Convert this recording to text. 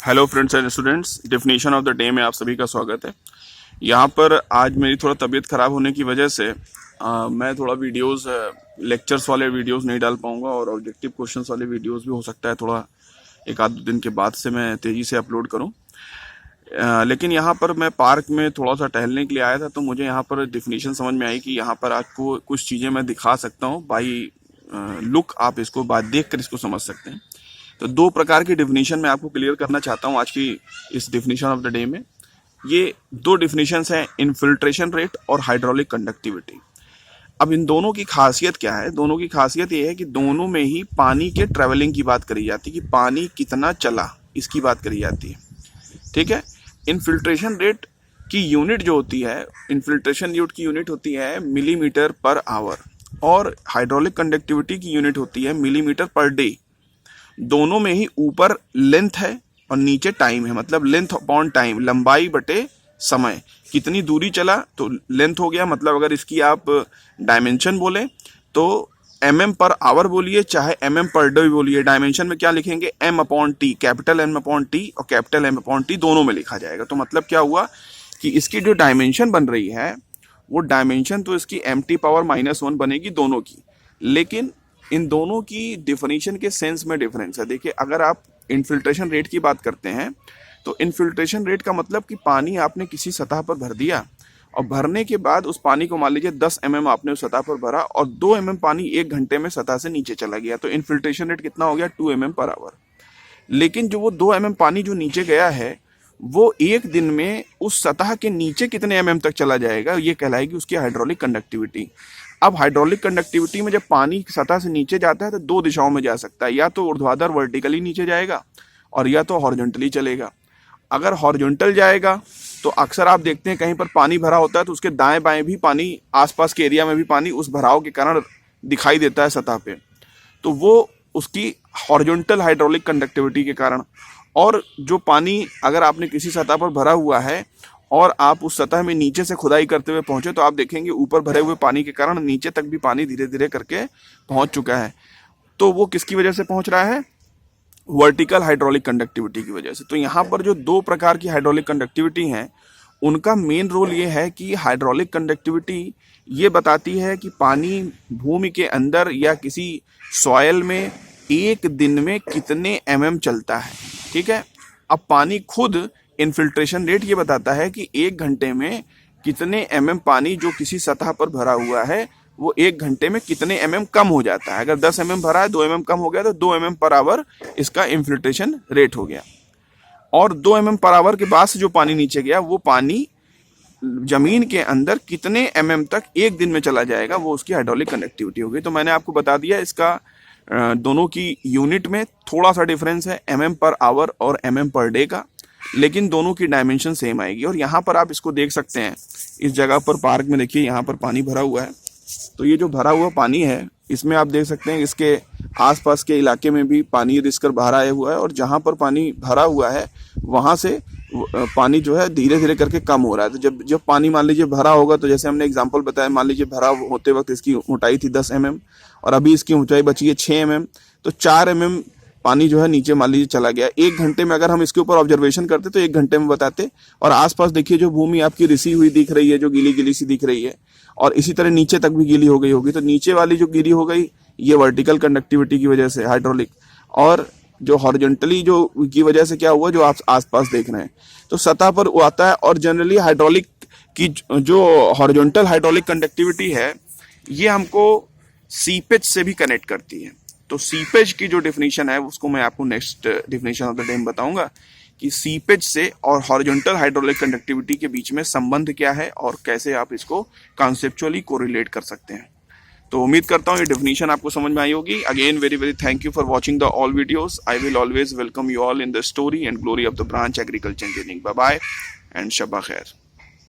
Hello friends and students, definition of the day में आप सभी का स्वागत है। यहाँ पर आज मेरी थोड़ा तबीयत ख़राब होने की वजह से मैं थोड़ा वीडियोस लेक्चर्स वाले वीडियोस नहीं डाल पाऊँगा और ऑब्जेक्टिव क्वेश्चंस वाले वीडियोस भी हो सकता है थोड़ा एक आध दो दिन के बाद से मैं तेज़ी से अपलोड करूँ। लेकिन यहाँ पर मैं पार्क में थोड़ा सा टहलने के लिए आया था, तो मुझे यहाँ पर डेफिनेशन समझ में आई कि यहाँ पर आपको कुछ चीज़ें मैं दिखा सकता हूँ बाई लुक। आप इसको बात देख कर इसको समझ सकते हैं। तो दो प्रकार की डेफिनेशन मैं आपको क्लियर करना चाहता हूँ आज की इस डेफिनेशन ऑफ द डे में। ये दो डेफिनेशंस हैं, इनफिल्ट्रेशन रेट और हाइड्रोलिक कंडक्टिविटी। अब इन दोनों की खासियत क्या है? दोनों की खासियत ये है कि दोनों में ही पानी के ट्रेवलिंग की बात करी जाती है कि पानी कितना चला, इसकी बात करी जाती है। ठीक है। इनफिल्ट्रेशन रेट की यूनिट जो होती है, इनफिल्ट्रेशन रेट की यूनिट होती है मिलीमीटर पर आवर, और हाइड्रोलिक कंडक्टिविटी की यूनिट होती है मिलीमीटर पर डे। दोनों में ही ऊपर लेंथ है और नीचे टाइम है, मतलब लेंथ अपॉन टाइम, लंबाई बटे समय। कितनी दूरी चला तो लेंथ हो गया, मतलब अगर इसकी आप डायमेंशन बोले तो mm पर आवर बोलिए चाहे mm पर डे बोलिए। डायमेंशन में क्या लिखेंगे? m upon T, capital M upon T और कैपिटल M अपॉन टी दोनों में लिखा जाएगा। तो मतलब क्या हुआ कि इसकी जो डायमेंशन बन रही है वो डायमेंशन तो इसकी mt⁻⁻1 बनेगी दोनों की, लेकिन इन दोनों की डिफिनीशन के सेंस में डिफरेंस है। देखिए, अगर आप इनफिल्ट्रेशन रेट की बात करते हैं तो इनफिल्ट्रेशन रेट का मतलब कि पानी आपने किसी सतह पर भर दिया और भरने के बाद उस पानी को मान लीजिए 10 mm आपने उस सतह पर भरा और 2 mm पानी 1 घंटे में सतह से नीचे चला गया, तो इनफिल्ट्रेशन रेट कितना हो गया? 2 mm पर आवर। लेकिन जो वो 2 mm पानी जो नीचे गया है वो एक दिन में उस सतह के नीचे कितने mm तक चला जाएगा, ये कहलाएगी उसकी हाइड्रोलिक कंडक्टिविटी। अब हाइड्रोलिक कंडक्टिविटी में जब पानी सतह से नीचे जाता है तो दो दिशाओं में जा सकता है, या तो ऊर्ध्वाधर वर्टिकली नीचे जाएगा और या तो हॉरिजॉन्टली चलेगा। अगर हॉरिजॉन्टल जाएगा तो अक्सर आप देखते हैं कहीं पर पानी भरा होता है तो उसके दाएं बाएं भी पानी, आसपास के एरिया में भी पानी उस भराव के कारण दिखाई देता है सतह पे, तो वो उसकी हॉरिजॉन्टल हाइड्रोलिक कंडक्टिविटी के कारण। और जो पानी अगर आपने किसी सतह पर भरा हुआ है और आप उस सतह में नीचे से खुदाई करते हुए पहुंचे तो आप देखेंगे ऊपर भरे हुए पानी के कारण नीचे तक भी पानी धीरे धीरे करके पहुंच चुका है। तो वो किसकी वजह से पहुंच रहा है? वर्टिकल हाइड्रोलिक कंडक्टिविटी की वजह से। तो यहाँ पर जो दो प्रकार की हाइड्रोलिक कंडक्टिविटी हैं उनका मेन रोल ये है कि हाइड्रोलिक कंडक्टिविटी ये बताती है कि पानी भूमि के अंदर या किसी सॉयल में एक दिन में कितने mm चलता है। ठीक है। अब पानी खुद इनफिल्ट्रेशन रेट ये बताता है कि एक घंटे में कितने mm पानी जो किसी सतह पर भरा हुआ है वो एक घंटे में कितने mm कम हो जाता है। अगर 10 mm भरा है, 2 mm कम हो गया तो 2 mm पर आवर इसका इनफिल्ट्रेशन रेट हो गया। और 2 mm पर आवर के बाद से जो पानी नीचे गया वो पानी जमीन के अंदर कितने mm तक एक दिन में चला जाएगा, वो उसकी हाइड्रोलिक कंडक्टिविटी होगी। तो मैंने आपको बता दिया इसका दोनों की यूनिट में थोड़ा सा डिफरेंस है, mm पर आवर और mm पर डे का, लेकिन दोनों की डायमेंशन सेम आएगी। और यहाँ पर आप इसको देख सकते हैं, इस जगह पर पार्क में देखिए यहाँ पर पानी भरा हुआ है। तो ये जो भरा हुआ पानी है इसमें आप देख सकते हैं इसके आसपास के इलाके में भी पानी रिसकर बाहर आया हुआ है, और जहाँ पर पानी भरा हुआ है वहाँ से पानी जो है धीरे धीरे करके कम हो रहा है। तो जब पानी मान लीजिए भरा होगा, तो जैसे हमने एग्जांपल बताया, मान लीजिए भरा होते वक्त इसकी ऊंचाई थी 10 mm और अभी इसकी ऊंचाई बची है 6 mm, तो 4 mm पानी जो है नीचे मान लीजिए चला गया। एक घंटे में अगर हम इसके ऊपर ऑब्जर्वेशन करते तो एक घंटे में बताते। और आसपास देखिए जो भूमि आपकी रिसी हुई दिख रही है, जो गीली गीली सी दिख रही है, और इसी तरह नीचे तक भी गीली हो गई होगी, तो नीचे वाली जो गीली हो गई ये वर्टिकल कंडक्टिविटी की वजह से हाइड्रोलिक, और जो हॉरिजॉन्टली जो की वजह से क्या हुआ जो आप आसपास देख रहे हैं। तो सतह पर वो आता है, और जनरली हाइड्रोलिक की जो हॉरिजॉन्टल हाइड्रोलिक कंडक्टिविटी है ये हमको सीपेज से भी कनेक्ट करती है। तो सीपेज की जो डेफिनेशन है उसको मैं आपको next definition of the day में बताऊंगा कि सीपेज से और हॉरिजॉन्टल हाइड्रोलिक कंडक्टिविटी के बीच में संबंध क्या है और कैसे आप इसको कॉन्सेप्चुअली कोरिलेट कर सकते हैं। तो उम्मीद करता हूँ ये डेफिनेशन आपको समझ में आई होगी। Again very very thank you for watching the all videos. I will always welcome you all in the story and glory of the branch agriculture engineering. Bye bye and शब्बा खैर।